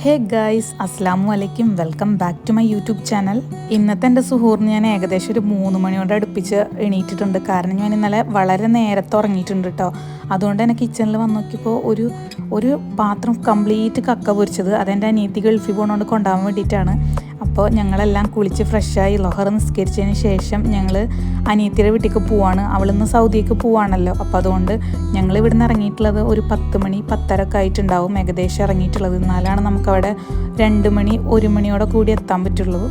ഹേ guys, അസ്സാമു അലൈക്കും. Welcome back to my YouTube channel. ഇന്നത്തെ എൻ്റെ സുഹൃത്തിന് ഞാൻ ഏകദേശം ഒരു 3 മണിയോടെ അടുപ്പിച്ച് എണീറ്റിട്ടുണ്ട്. കാരണം ഞാൻ ഇന്നലെ വളരെ നേരത്തെ ഉറങ്ങിയിട്ടുണ്ട് കേട്ടോ. അതുകൊണ്ട് തന്നെ കിച്ചണിൽ വന്ന് നോക്കിയപ്പോൾ ഒരു പാത്രം കംപ്ലീറ്റ് കക്ക പൊരിച്ചത് അതെൻ്റെ അനിയത്തി ഗൾഫിൽ പോകുന്നതുകൊണ്ട് കൊണ്ടുപോകാൻ വേണ്ടിയിട്ടാണ്. അപ്പോൾ ഞങ്ങളെല്ലാം കുളിച്ച് ഫ്രഷായി ലൊഹർ നിസ്കരിച്ചതിന് ശേഷം ഞങ്ങൾ അനിയത്തിയുടെ വീട്ടിലേക്ക് പോവാണ്. അവളിന്ന് സൗദിക്ക് പോവാണല്ലോ. അപ്പോൾ അതുകൊണ്ട് ഞങ്ങൾ ഇവിടുന്ന് ഇറങ്ങിയിട്ടുള്ളത് ഒരു 10 മണി 10:30 ഒക്കെ ആയിട്ടുണ്ടാവും ഏകദേശം ഇറങ്ങിയിട്ടുള്ളത്. എന്നാലാണ് നമുക്കവിടെ 2 മണി 1 മണിയോടെ കൂടി എത്താൻ പറ്റുള്ളൂ.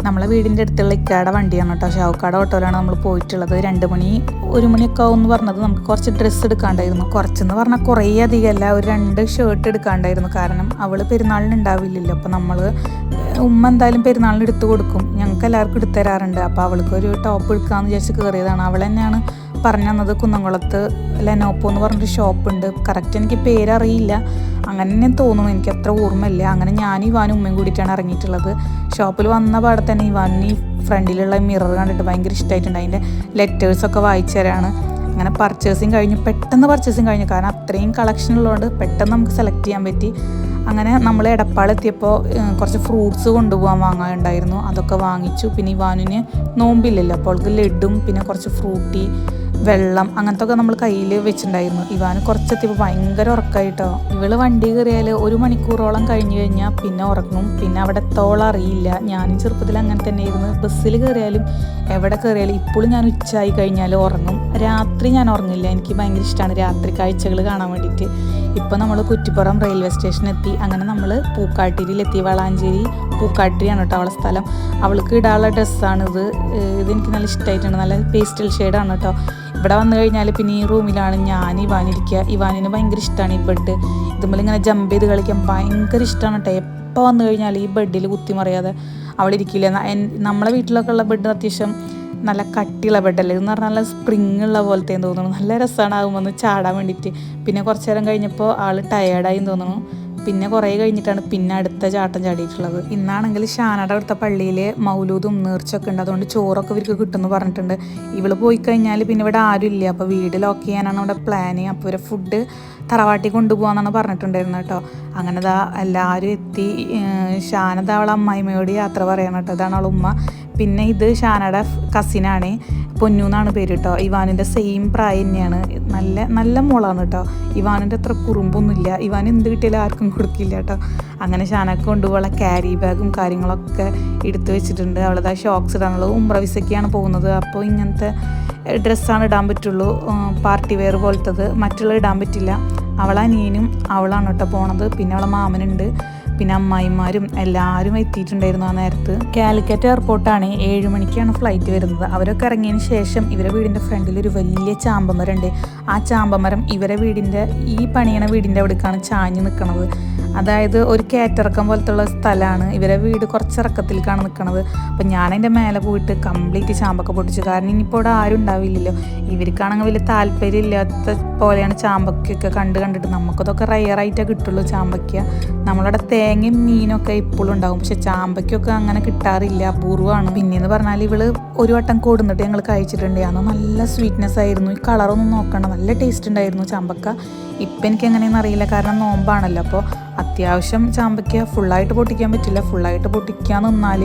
നമ്മളെ വീടിൻ്റെ അടുത്തുള്ള ഇക്കാടെ വണ്ടിയാണ് കേട്ടോ. ഷാവുക്കാട് ഓട്ടോയിലാണ് നമ്മൾ പോയിട്ടുള്ളത്. 2 മണി 1 മണിയൊക്കെ ആവും എന്ന് പറഞ്ഞത്. നമുക്ക് കുറച്ച് ഡ്രസ്സ് എടുക്കാണ്ടായിരുന്നു. കുറച്ചെന്ന് പറഞ്ഞാൽ കുറേ അധികമല്ല, ഒരു 2 ഷർട്ട് എടുക്കാണ്ടായിരുന്നു. കാരണം അവൾ പെരുന്നാളിന് ഉണ്ടാവില്ലല്ലോ. അപ്പോൾ നമ്മൾ ഉമ്മ എന്തായാലും പെരുന്നാളിന് എടുത്തു കൊടുക്കും. ഞങ്ങൾക്ക് എല്ലാവർക്കും എടുത്തു തരാറുണ്ട്. അപ്പോൾ അവൾക്ക് ഒരു ടോപ്പ് എടുക്കാമെന്ന് വിചാരിച്ച് കയറിയതാണ്. അവൾ തന്നെയാണ് പറഞ്ഞു തന്നത്. കുന്നംകുളത്ത് ലെനോപ്പോ എന്ന് പറഞ്ഞൊരു ഷോപ്പുണ്ട്. കറക്റ്റ് എനിക്ക് പേരറിയില്ല, അങ്ങനെ തന്നെ തോന്നുന്നു, എനിക്ക് അത്ര ഓർമ്മയില്ല. അങ്ങനെ ഞാനും ഇവാനും ഉമ്മയും കൂടിയിട്ടാണ് ഇറങ്ങിയിട്ടുള്ളത്. ഷോപ്പിൽ വന്ന പാടെ തന്നെ ഇവാനും ഈ ഫ്രണ്ടിലുള്ള മിറർ കണ്ടിട്ട് ഭയങ്കര ഇഷ്ടമായിട്ടുണ്ട്. അതിൻ്റെ ലെറ്റേഴ്സൊക്കെ വായിച്ചു തരാണ്. അങ്ങനെ പെട്ടെന്ന് പർച്ചേസിങ് കഴിഞ്ഞു. കാരണം അത്രയും കളക്ഷൻ ഉള്ളതുകൊണ്ട് പെട്ടെന്ന് നമുക്ക് സെലക്ട് ചെയ്യാൻ പറ്റി. അങ്ങനെ നമ്മൾ എടപ്പാളെത്തിയപ്പോൾ കുറച്ച് ഫ്രൂട്ട്സ് കൊണ്ടുപോകാൻ വാങ്ങാനുണ്ടായിരുന്നു. അതൊക്കെ വാങ്ങിച്ചു. പിന്നെ ഇവാനിന് നോമ്പില്ലല്ലോ, അപ്പോൾ അവൾക്ക് ലഡും പിന്നെ കുറച്ച് ഫ്രൂട്ടി വെള്ളം അങ്ങനത്തെ ഒക്കെ നമ്മൾ കയ്യിൽ വെച്ചിട്ടുണ്ടായിരുന്നു. ഇവാന് കുറച്ചെത്തിയപ്പോൾ ഭയങ്കര ഉറക്കമായിട്ടോ. ഇവള് വണ്ടി കയറിയാൽ 1 മണിക്കൂറോളം കഴിഞ്ഞ് കഴിഞ്ഞാൽ പിന്നെ ഉറങ്ങും. പിന്നെ അവിടെ എത്തോളം അറിയില്ല. ഞാനും ചെറുപ്പത്തിൽ അങ്ങനെ തന്നെ ആയിരുന്നു. ബസ്സിൽ കയറിയാലും എവിടെ കയറിയാലും ഇപ്പോഴും ഞാൻ ഉച്ചയായി കഴിഞ്ഞാൽ ഉറങ്ങും. രാത്രി ഞാൻ ഉറങ്ങില്ല. എനിക്ക് ഭയങ്കര ഇഷ്ടമാണ് രാത്രി കാഴ്ചകൾ കാണാൻ വേണ്ടിയിട്ട്. ഇപ്പോൾ നമ്മൾ കുറ്റിപ്പുറം റെയിൽവേ സ്റ്റേഷനെത്തി. അങ്ങനെ നമ്മൾ പൂക്കാട്ടിരിയിലെത്തി. വളാഞ്ചേരി പൂക്കാട്ടിരിയാണ് കേട്ടോ അവളെ സ്ഥലം. അവൾക്ക് ഇടാനുള്ള ഡ്രസ്സാണിത്. ഇതെനിക്ക് നല്ല ഇഷ്ടമായിട്ടുണ്ട്. നല്ല പേസ്റ്റൽ ഷെയ്ഡാണ് കേട്ടോ. ഇവിടെ വന്നു കഴിഞ്ഞാൽ പിന്നെ ഈ റൂമിലാണ് ഞാൻ ഇവാനിരിക്കുക. ഇവാനിന് ഭയങ്കര ഇഷ്ടമാണ് ഈ ബെഡ്. ഇതുമ്പോൾ ഇങ്ങനെ ജമ്പ് ചെയ്ത് കളിക്കാൻ ഭയങ്കര ഇഷ്ടമാണ് കേട്ടോ. എപ്പോൾ വന്നു കഴിഞ്ഞാൽ ഈ ബെഡിൽ കുത്തിമറിയാതെ അവളിരിക്കില്ല. നമ്മളെ വീട്ടിലൊക്കെ ഉള്ള ബെഡ് അത്യാവശ്യം നല്ല കട്ടിയുള്ള ബെഡല്ലേ. ഇതെന്ന് പറഞ്ഞാൽ നല്ല സ്പ്രിങ് ഉള്ള പോലത്തെ തോന്നുന്നു. നല്ല രസമാണ് ആകുമ്പോൾ ചാടാൻ വേണ്ടിയിട്ട്. പിന്നെ കുറച്ച് നേരം കഴിഞ്ഞപ്പോൾ ആൾ ടയേർഡായി തോന്നുന്നു. പിന്നെ കുറേ കഴിഞ്ഞിട്ടാണ് പിന്നെ അടുത്ത ചാട്ടം ചാടിയിട്ടുള്ളത്. ഇന്നാണെങ്കിൽ ഷാനയുടെ അടുത്ത പള്ളിയിൽ മൗലൂദും നേർച്ചയൊക്കെ ഉണ്ട്. അതുകൊണ്ട് ചോറൊക്കെ ഇവർക്ക് കിട്ടുമെന്ന് പറഞ്ഞിട്ടുണ്ട്. ഇവള് പോയി കഴിഞ്ഞാൽ പിന്നെ ഇവിടെ ആരും ഇല്ല. അപ്പോൾ വീട് ലോക്ക് ചെയ്യാനാണ് ഇവിടെ പ്ലാന്. അപ്പോൾ ഇവരെ ഫുഡ് തറവാട്ടി കൊണ്ടുപോകാമെന്നാണ് പറഞ്ഞിട്ടുണ്ടായിരുന്നത് കേട്ടോ. അങ്ങനെ എല്ലാവരും എത്തി. ഷാനത അവളെ അമ്മായിമ്മയോട് യാത്ര പറയണം കേട്ടോ. ഇതാണ് അവളെ ഉമ്മ. പിന്നെ ഇത് ഷാനയുടെ കസിനാണ്, പൊന്നു എന്നാണ് പേര് കേട്ടോ. ഇവാനിൻ്റെ സെയിം പ്രായം തന്നെയാണ്. നല്ല മോളാണ് കേട്ടോ. ഇവാനിൻ്റെ അത്ര കുറുമ്പൊന്നുമില്ല. ഇവാൻ എന്ത് കിട്ടിയാലും ആർക്കും കൊടുക്കില്ല കേട്ടോ. അങ്ങനെ ഷാനൊക്കെ കൊണ്ടുപോകാനുള്ള ക്യാരി ബാഗും കാര്യങ്ങളൊക്കെ എടുത്തു വെച്ചിട്ടുണ്ട്. അവളത് ഷോക്സ് ഇടാനുള്ളത്. ഉംറ വിസയ്ക്കാണ് പോകുന്നത്. അപ്പോൾ ഇങ്ങനത്തെ ഡ്രസ്സാണ് ഇടാൻ പറ്റുള്ളൂ, പാർട്ടി വെയർ പോലത്തത്. മറ്റുള്ളത് ഇടാൻ പറ്റില്ല. അവളനിയനും അവളാണ് കേട്ടോ പോണത്. പിന്നെ അവളെ മാമനുണ്ട്, പിന്നെ അമ്മായിമാരും എല്ലാവരും എത്തിയിട്ടുണ്ടായിരുന്നു ആ നേരത്ത്. കാലിക്കറ്റ് എയർപോർട്ടാണ്. 7 മണിക്കാണ് ഫ്ലൈറ്റ് വരുന്നത്. അവരൊക്കെ ഇറങ്ങിയതിന് ശേഷം ഇവരെ വീടിൻ്റെ ഫ്രണ്ടിൽ ഒരു വലിയ ചാമ്പമരം ഉണ്ട്. ആ ചാമ്പമരം ഇവരെ വീടിൻ്റെ ഈ പണിയണ വീടിൻ്റെ അവിടേക്കാണ് ചാഞ്ഞ് നിൽക്കുന്നത്. അതായത് ഒരു കയറ്റിറക്കം പോലത്തുള്ള സ്ഥലമാണ്. ഇവരെ വീട് കുറച്ചിറക്കത്തിലേക്കാണ് നിൽക്കുന്നത്. അപ്പം ഞാനതിൻ്റെ മേലെ പോയിട്ട് കംപ്ലീറ്റ് ചാമ്പൊക്കെ പൊട്ടിച്ചു. കാരണം ഇനിയിപ്പോൾ ഇവിടെ ആരും ഉണ്ടാവില്ലല്ലോ. ഇവർക്കാണെങ്കിൽ വലിയ താല്പര്യമില്ലാത്ത പോലെയാണ് ചാമ്പക്കൊക്കെ കണ്ടിട്ട്. നമുക്കതൊക്കെ റയറായിട്ടേ കിട്ടുള്ളൂ ചാമ്പയ്ക്ക. നമ്മളവിടെ തേങ്ങയും മീനൊക്കെ ഇപ്പോഴും ഉണ്ടാവും. പക്ഷെ ചാമ്പയ്ക്കൊക്കെ അങ്ങനെ കിട്ടാറില്ല, അപൂർവമാണ്. പിന്നെയെന്ന് പറഞ്ഞാൽ ഇവള് ഒരു വട്ടം കൊടുന്നിട്ട് ഞങ്ങൾ കഴിച്ചിട്ടുണ്ട്. അന്ന് നല്ല സ്വീറ്റ്നെസ് ആയിരുന്നു. ഈ കളറൊന്നും നോക്കണ്ട, നല്ല ടേസ്റ്റ് ഉണ്ടായിരുന്നു ചാമ്പക്ക. ഇപ്പം എനിക്ക് എങ്ങനെയെന്ന് അറിയില്ല, കാരണം നോമ്പാണല്ലോ. അപ്പോൾ അത്യാവശ്യം ചാമ്പയ്ക്ക ഫുള്ളായിട്ട് പൊട്ടിക്കാൻ പറ്റില്ല. ഫുള്ളായിട്ട് പൊട്ടിക്കാൻ നിന്നാൽ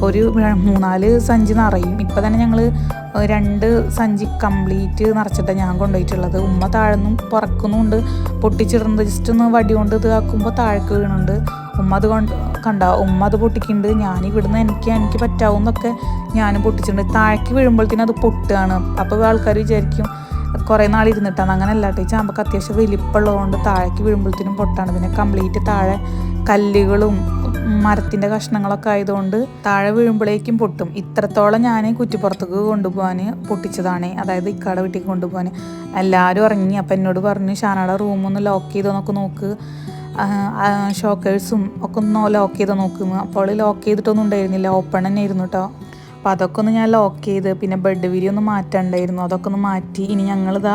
ഒരു 3-4 സഞ്ചി നിറയും. ഇപ്പം തന്നെ ഞങ്ങൾ 2 സഞ്ചി കംപ്ലീറ്റ് നിറച്ചിട്ടാണ് ഞാൻ കൊണ്ടുപോയിട്ടുള്ളത്. ഉമ്മ താഴ്ന്നും പുറക്കുന്നുണ്ട് പൊട്ടിച്ചിടുന്നത്. ജസ്റ്റ് ഒന്ന് വടി കൊണ്ട് ഇത് ആക്കുമ്പോൾ താഴേക്ക് വീണുണ്ട്. ഉമ്മ അത് ഉമ്മ അത് പൊട്ടിക്കുന്നുണ്ട്. ഞാൻ ഇവിടുന്ന് എനിക്ക് പറ്റാവുന്നൊക്കെ ഞാനും പൊട്ടിച്ചിട്ടുണ്ട്. താഴേക്ക് വീഴുമ്പോഴത്തേനും അത് പൊട്ടുകയാണ്. അപ്പോൾ ആൾക്കാർ വിചാരിക്കും കുറേ നാൾ ഇരുന്നിട്ടാണ്. അങ്ങനെ അല്ലാട്ടെ, ഈ ചാമ്പക്ക് അത്യാവശ്യം വലിപ്പമുള്ളതുകൊണ്ട് താഴേക്ക് വീഴുമ്പോഴത്തേനും പൊട്ടാണ്. പിന്നെ കംപ്ലീറ്റ് താഴെ കല്ലുകളും മരത്തിൻ്റെ കഷ്ണങ്ങളൊക്കെ ആയതുകൊണ്ട് താഴെ വീഴുമ്പോഴേക്കും പൊട്ടും. ഇത്രത്തോളം ഞാൻ കുറ്റിപ്പുറത്തേക്ക് കൊണ്ടുപോകാൻ പൊട്ടിച്ചതാണ്. അതായത് ഇക്കാടെ വീട്ടിലേക്ക് കൊണ്ടുപോകാൻ. എല്ലാവരും ഇറങ്ങി. അപ്പം എന്നോട് പറഞ്ഞു ഷാനയുടെ റൂമൊന്ന് ലോക്ക് ചെയ്തോന്നൊക്കെ നോക്ക്, ഷോക്കേഴ്സും ഒക്കെ ഒന്ന് ലോക്ക് ചെയ്ത് നോക്കുന്നു. അപ്പോൾ ലോക്ക് ചെയ്തിട്ടൊന്നും ഉണ്ടായിരുന്നില്ല, ഓപ്പൺ തന്നെ ആയിരുന്നു കേട്ടോ. അപ്പോൾ അതൊക്കെ ഒന്ന് ഞാൻ ലോക്ക് ചെയ്ത്, പിന്നെ ബെഡ് വിരി ഒന്ന് മാറ്റാണ്ടായിരുന്നു, അതൊക്കെ ഒന്ന് മാറ്റി. ഇനി ഞങ്ങളിതാ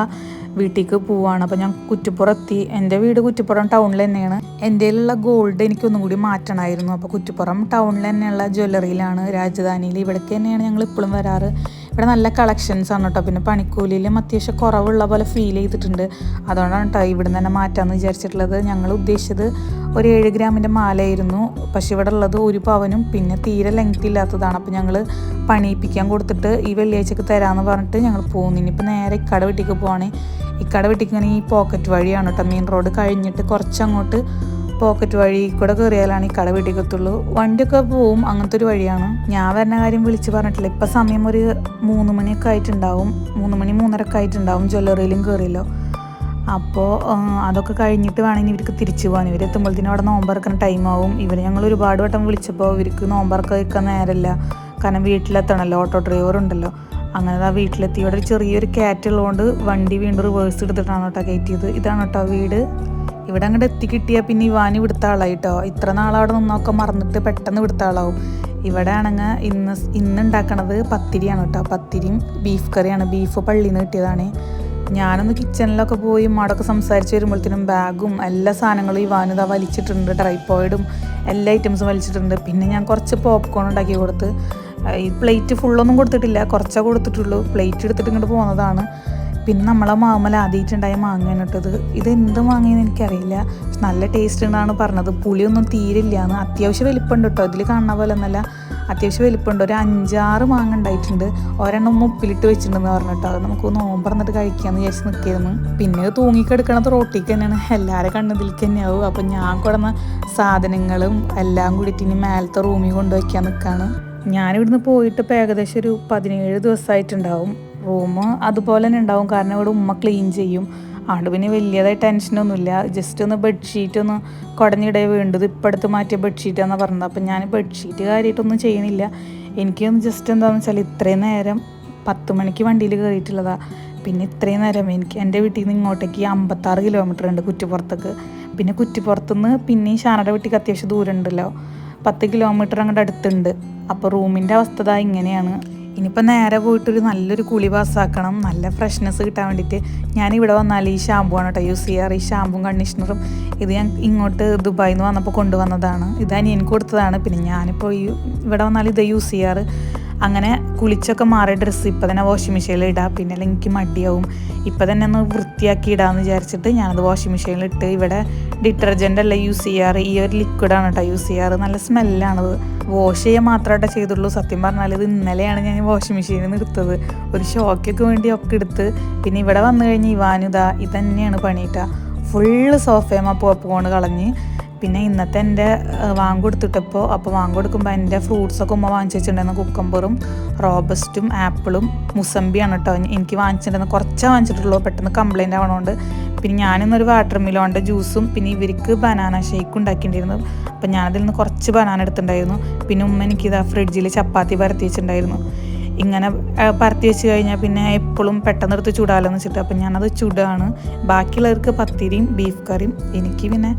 വീട്ടിലേക്ക് പോവാണ്. അപ്പോൾ ഞാൻ കുറ്റിപ്പുറം എത്തി. എൻ്റെ വീട് കുറ്റിപ്പുറം ടൗണിൽ തന്നെയാണ്. എൻ്റെ കയ്യിലുള്ള ഗോൾഡ് എനിക്കൊന്നും കൂടി മാറ്റണമായിരുന്നു. അപ്പോൾ കുറ്റിപ്പുറം ടൗണിൽ തന്നെയുള്ള ജ്വല്ലറിയിലാണ്, രാജധാനിയിൽ. ഇവിടേക്ക് തന്നെയാണ് ഞങ്ങൾ ഇപ്പോഴും വരാറ്. ഇവിടെ നല്ല കളക്ഷൻസ് ആണ് കേട്ടോ. പിന്നെ പണിക്കൂലിയിലും അത്യാവശ്യം കുറവുള്ള പോലെ ഫീൽ ചെയ്തിട്ടുണ്ട്. അതുകൊണ്ടാണ് കേട്ടോ ഇവിടെ നിന്ന് തന്നെ മാറ്റാമെന്ന് വിചാരിച്ചിട്ടുള്ളത്. ഞങ്ങൾ ഉദ്ദേശിച്ചത് ഒരു 7 ഗ്രാമിൻ്റെ മാലയായിരുന്നു. പക്ഷെ ഇവിടെ ഉള്ളത് 1 പവനും പിന്നെ തീരെ ലെങ്ത് ഇല്ലാത്തതാണ്. അപ്പോൾ ഞങ്ങൾ പണിയിപ്പിക്കാൻ കൊടുത്തിട്ട് ഈ വെള്ളിയാഴ്ചക്ക് തരാമെന്ന് പറഞ്ഞിട്ട് ഞങ്ങൾ പോകുന്നു. ഇനിയിപ്പോൾ നേരെ ഇക്കട വീട്ടിലേക്ക് പോവാണ്. ഇക്കട വീട്ടിലേക്ക് ഇങ്ങനെ ഈ പോക്കറ്റ് വഴിയാണ് കേട്ടോ, മെയിൻ റോഡ് കഴിഞ്ഞിട്ട് കുറച്ചങ്ങോട്ട് പോക്കറ്റ് വഴി കൂടെ കയറിയാലാണ് ഈ കട വീട്ടിലേക്ക് എത്തുള്ളൂ. വണ്ടിയൊക്കെ പോവും, അങ്ങനത്തെ ഒരു വഴിയാണ്. ഞാൻ വരുന്ന കാര്യം വിളിച്ച് പറഞ്ഞിട്ടില്ല. ഇപ്പം സമയം ഒരു 3 മണിയൊക്കെ ആയിട്ടുണ്ടാവും, 3 മണി 3:30 ആയിട്ടുണ്ടാവും. ജ്വല്ലറിയിലും കയറിയല്ലോ. അപ്പോൾ അതൊക്കെ കഴിഞ്ഞിട്ട് വേണമെങ്കിൽ ഇവർക്ക് തിരിച്ചു പോകാൻ. ഇവർ എത്തുമ്പോഴത്തേനും അവിടെ നോമ്പറക്കുന്ന ടൈമാവും. ഞങ്ങൾ ഒരുപാട് വട്ടം വിളിച്ചപ്പോൾ ഇവർക്ക് നോമ്പറക്ക വയ്ക്കാൻ നേരമില്ല. കാരണം വീട്ടിലെത്തണമല്ലോ, ഓട്ടോ ഡ്രൈവർ ഉണ്ടല്ലോ. അങ്ങനെ ആ വീട്ടിലെത്തി. ഇവിടെ ഒരു ചെറിയൊരു ക്യാറ്റ് ഉള്ളതുകൊണ്ട് വണ്ടി വീണ്ടും റിവേഴ്സ് എടുത്തിട്ടാണ് കേട്ടോ കയറ്റിയത്. ഇതാണ് കേട്ടോ വീട്. ഇവിടെ അങ്ങോട്ട് എത്തിക്കിട്ടിയാൽ പിന്നെ ഇവാൻ ഇവിടുത്തെ ആളായി കേട്ടോ. ഇത്ര നാളവിടെ നിന്നൊക്കെ മറന്നിട്ട് പെട്ടെന്ന് ഇവിടുത്തെ ആളാവും. ഇവിടെ ആണെങ്കിൽ ഇന്ന് ഉണ്ടാക്കണത് പത്തിരിയാണ് കേട്ടോ. പത്തിരിയും ബീഫ് കറിയാണ്. ബീഫ് പള്ളിയിൽ നിന്ന് കിട്ടിയതാണ്. ഞാനൊന്ന് കിച്ചണിലൊക്കെ പോയി ഉമ്മാടൊക്കെ സംസാരിച്ച് വരുമ്പോഴത്തേനും ബാഗും എല്ലാ സാധനങ്ങളും ഇവാനിതാ വലിച്ചിട്ടുണ്ട്. ട്രൈപ്പോയിഡും എല്ലാ ഐറ്റംസും വലിച്ചിട്ടുണ്ട്. പിന്നെ ഞാൻ കുറച്ച് പോപ്കോൺ ഉണ്ടാക്കി കൊടുത്ത്. ഈ പ്ലേറ്റ് ഫുള്ളൊന്നും കൊടുത്തിട്ടില്ല, കുറച്ചേ കൊടുത്തിട്ടുള്ളൂ. പ്ലേറ്റ് എടുത്തിട്ട് ഇങ്ങോട്ട് പോകുന്നതാണ്. പിന്നെ നമ്മളെ മാമല ആദ്യമായിട്ടുണ്ടായ മാങ്ങയാണ് ഇട്ടത്. ഇത് എന്ത് മാങ്ങയെന്ന് എനിക്കറിയില്ല, പക്ഷെ നല്ല ടേസ്റ്റ് എന്നാണ് പറഞ്ഞത്. പുളിയൊന്നും തീരില്ലാന്ന്. അത്യാവശ്യം വലിപ്പമുണ്ട് കേട്ടോ, ഇതിൽ കാണുന്ന പോലെ ഒന്നല്ല, അത്യാവശ്യം വലിപ്പമുണ്ട്. ഒരു 5-6 മാങ്ങ ഉണ്ടായിട്ടുണ്ട്. ഒരെണ്ണം ഉപ്പിലിട്ട് വെച്ചിട്ടുണ്ടെന്ന് പറഞ്ഞിട്ടോ. അത് നമുക്ക് നോമ്പറന്നിട്ട് കഴിക്കാമെന്ന് വിചാരിച്ച് നിൽക്കിയിരുന്നു. പിന്നെ തൂങ്ങിക്കെടുക്കണത് റോട്ടിക്ക് തന്നെയാണ്, എല്ലാവരും കണ്ണതിലേക്ക് തന്നെയാവും. അപ്പം ഞാൻ കൊടുന്ന സാധനങ്ങളും എല്ലാം കൂടിയിട്ട് ഇനി മേലത്തെ റൂമിൽ കൊണ്ടുവയ്ക്കാൻ നിൽക്കുകയാണ്. ഞാനിവിടുന്ന് പോയിട്ട് ഇപ്പോൾ ഏകദേശം ഒരു 17 ദിവസമായിട്ടുണ്ടാവും. റൂം അതുപോലെ തന്നെ ഉണ്ടാവും, കാരണം ഇവിടെ ഉമ്മ ക്ലീൻ ചെയ്യും. അതുകൊണ്ട് പിന്നെ വലിയതായി ടെൻഷനൊന്നുമില്ല. ജസ്റ്റ് ഒന്ന് ബെഡ്ഷീറ്റ് ഒന്ന് കുടഞ്ഞിടേ വേണ്ടത്. ഇപ്പം അടുത്ത് മാറ്റിയ ബെഡ്ഷീറ്റാണെന്ന് പറഞ്ഞത്. അപ്പം ഞാൻ ബെഡ്ഷീറ്റ് കാര്യമായിട്ടൊന്നും ചെയ്യണില്ല. എനിക്കൊന്ന് ജസ്റ്റ് എന്താണെന്ന് വെച്ചാൽ ഇത്രയും നേരം 10 മണിക്ക് വണ്ടിയിൽ കയറിയിട്ടുള്ളതാണ്. പിന്നെ ഇത്രയും നേരം എൻ്റെ വീട്ടിൽ നിന്ന് ഇങ്ങോട്ടേക്ക് 56 കിലോമീറ്റർ ഉണ്ട് കുറ്റിപ്പുറത്തേക്ക്. പിന്നെ കുറ്റിപ്പുറത്തുനിന്ന് പിന്നെയും ഷാനയുടെ വീട്ടിലേക്ക് അത്യാവശ്യം ദൂരം ഉണ്ടല്ലോ, 10 കിലോമീറ്റർ അങ്ങോട്ട് അടുത്തുണ്ട്. അപ്പോൾ റൂമിൻ്റെ അവസ്ഥ ഇങ്ങനെയാണ്. ഇനിയിപ്പോൾ നേരെ പോയിട്ടൊരു നല്ലൊരു കുളി പാസ്സാക്കണം, നല്ല ഫ്രഷ്നെസ് കിട്ടാൻ വേണ്ടിയിട്ട്. ഞാനിവിടെ വന്നാൽ ഈ ഷാമ്പു ആണ് കേട്ടോ യൂസ് ചെയ്യാറ്. ഈ ഷാമ്പും കണ്ടീഷണറും ഇത് ഞാൻ ഇങ്ങോട്ട് ദുബായിൽ നിന്ന് വന്നപ്പോൾ കൊണ്ടുവന്നതാണ്. ഇതാണ് എനിക്ക് കൊടുത്തതാണ്. പിന്നെ ഞാനിപ്പോൾ ഇവിടെ വന്നാൽ ഇത് യൂസ് ചെയ്യാറ്. അങ്ങനെ കുളിച്ചൊക്കെ മാറിയ ഡ്രസ്സ് ഇപ്പം തന്നെ വാഷിംഗ് മെഷീനിൽ ഇടാം. പിന്നെ അല്ലെങ്കിൽ എനിക്ക് മടിയാവും. ഇപ്പം തന്നെ ഒന്ന് വൃത്തിയാക്കി ഇടാമെന്ന് വിചാരിച്ചിട്ട് ഞാനത് വാഷിംഗ് മെഷീനിൽ ഇട്ട്. ഇവിടെ ഡിറ്റർജൻ്റ് അല്ല യൂസ് ചെയ്യാറ്, ഈ ഒരു ലിക്വിഡാണ് കേട്ടോ യൂസ് ചെയ്യാറ്. നല്ല സ്മെല്ലാണത്. വാഷ് ചെയ്യാൻ മാത്രമായിട്ടേ ചെയ്തുള്ളൂ. സത്യം പറഞ്ഞാൽ ഇത് ഇന്നലെയാണ് ഞാൻ വാഷിംഗ് മെഷീനിൽ നിന്ന് എടുത്തത്. ഒരു ഷോക്കൊക്കെ വേണ്ടി ഒക്കെ എടുത്ത്. പിന്നെ ഇവിടെ വന്നു കഴിഞ്ഞ് ഇവാനിതാ ഇതന്നെയാണ് പണിയിട്ടാ. ഫുള്ള് സോഫേമ പോപ്കോൺ കളഞ്ഞ്. പിന്നെ ഇന്നത്തെ എൻ്റെ വാങ്ങിക്കൊടുത്തിട്ടപ്പോൾ അപ്പോൾ വാങ്ങിക്കൊടുക്കുമ്പോൾ എൻ്റെ ഫ്രൂട്ട്സൊക്കെ ഉമ്മ വാങ്ങിച്ച് വെച്ചിട്ടുണ്ടായിരുന്നു. കുക്കമ്പറും റോബസ്റ്റും ആപ്പിളും മുസമ്പിയാണ് കേട്ടോ എനിക്ക് വാങ്ങിച്ചിട്ടുണ്ടായിരുന്നു. കുറച്ചേ വാങ്ങിച്ചിട്ടുള്ളൂ, പെട്ടെന്ന് കംപ്ലൈൻറ്റ് ആവണോണ്ട്. പിന്നെ ഞാനിന്നൊരു വാട്ടർ മിലോൻ്റെ ജ്യൂസും പിന്നെ ഇവർക്ക് ബനാന ഷേക്കും ഉണ്ടാക്കിയിട്ടുണ്ടായിരുന്നു. അപ്പോൾ ഞാനതിൽ നിന്ന് കുറച്ച് ബനാന എടുത്തിട്ടുണ്ടായിരുന്നു. പിന്നെ ഉമ്മ എനിക്കിതാ ഫ്രിഡ്ജിൽ ചപ്പാത്തി പരത്തി വെച്ചിട്ടുണ്ടായിരുന്നു. ഇങ്ങനെ പരത്തി വെച്ച് കഴിഞ്ഞാൽ പിന്നെ എപ്പോഴും പെട്ടെന്ന് എടുത്ത് ചൂടാലെന്ന് വെച്ചിട്ട് അപ്പം ഞാനത് ചൂടാണ്. ബാക്കിയുള്ളവർക്ക് പത്തിരിയും ബീഫ് കറിയും, എനിക്ക് പിന്നെ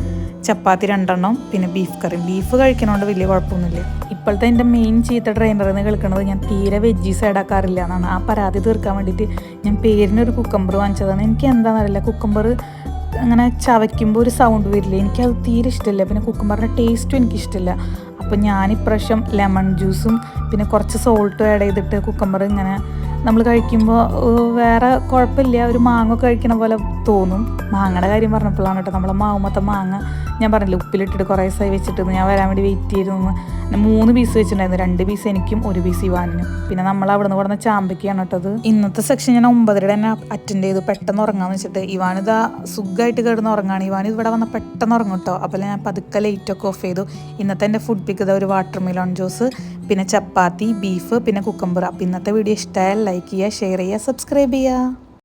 ചപ്പാത്തി 2 പിന്നെ ബീഫ് കറിയും. ബീഫ് കഴിക്കണോണ്ട് വലിയ കുഴപ്പമൊന്നുമില്ല. ഇപ്പോഴത്തെ എൻ്റെ മെയിൻ ചീത്ത ട്രെയിനറിൽ നിന്ന് കേൾക്കുന്നത് ഞാൻ തീരെ വെജീസ് ആഡാക്കാറില്ല എന്നാണ്. ആ പരാതി തീർക്കാൻ വേണ്ടിയിട്ട് ഞാൻ പേരിനൊരു കുക്കമ്പർ വാങ്ങിച്ചതാണ്. എനിക്ക് എന്താണെന്നറിയില്ല, കുക്കമ്പർ അങ്ങനെ ചവയ്ക്കുമ്പോൾ ഒരു സൗണ്ട് വരില്ല, എനിക്കത് തീരെ ഇഷ്ടമില്ല. പിന്നെ കുക്കമ്പറിൻ്റെ ടേസ്റ്റും എനിക്കിഷ്ടമില്ല. അപ്പോൾ ഞാനിപ്രാവശ്യം ലെമൺ ജ്യൂസും പിന്നെ കുറച്ച് സോൾട്ടും ആഡ് ചെയ്തിട്ട് കുക്കമ്പർ ഇങ്ങനെ നമ്മൾ കഴിക്കുമ്പോൾ വേറെ കുഴപ്പമില്ല, ഒരു മാങ്ങ കഴിക്കണ പോലെ തോന്നും. മാങ്ങയുടെ കാര്യം പറഞ്ഞപ്പോഴാണ് കേട്ടോ നമ്മളെ മാവുമത്തെ മാങ്ങ ഞാൻ പറഞ്ഞില്ല ഉപ്പിലിട്ടിട്ട് കുറേ ദിവസമായി വെച്ചിട്ട് ഞാൻ വരാൻ വേണ്ടി വെയിറ്റ് ചെയ്തിരുന്നു. 3 പീസ് വെച്ചിട്ടുണ്ടായിരുന്നു, 2 പീസ് എനിക്കും 1 പീസ് ഇവാനിനും. പിന്നെ നമ്മൾ അവിടെ നിന്ന് കൊടുന്ന ചാമ്പയ്ക്കാണ് കേട്ടത്. ഇന്നത്തെ സെക്ഷൻ ഞാൻ 9:30 തന്നെ അറ്റൻഡ് ചെയ്തു, പെട്ടെന്ന് ഉറങ്ങാമെന്ന് വെച്ചിട്ട്. ഇവാനിതാ സുഖമായിട്ട് കിടന്ന് ഉറങ്ങാണ്. ഇവാൻ ഇവിടെ വന്നാൽ പെട്ടെന്ന് ഉറങ്ങും കേട്ടോ. അപ്പോൾ ഞാൻ പതുക്കെ ലൈറ്റൊക്കെ ഓഫ് ചെയ്തു. ഇന്നത്തെ എൻ്റെ ഫുഡ് പിക്ക് ഒരു വാട്ടർ മെലോൺ ജ്യൂസ്, പിന്നെ ചപ്പാത്തി, ബീഫ്, പിന്നെ കുക്കമ്പർ. അപ്പോൾ ഇന്നത്തെ വീഡിയോ ഇഷ്ടമായാൽ ലൈക്ക് ചെയ്യുക, ഷെയർ ചെയ്യുക, സബ്സ്ക്രൈബ് ചെയ്യുക.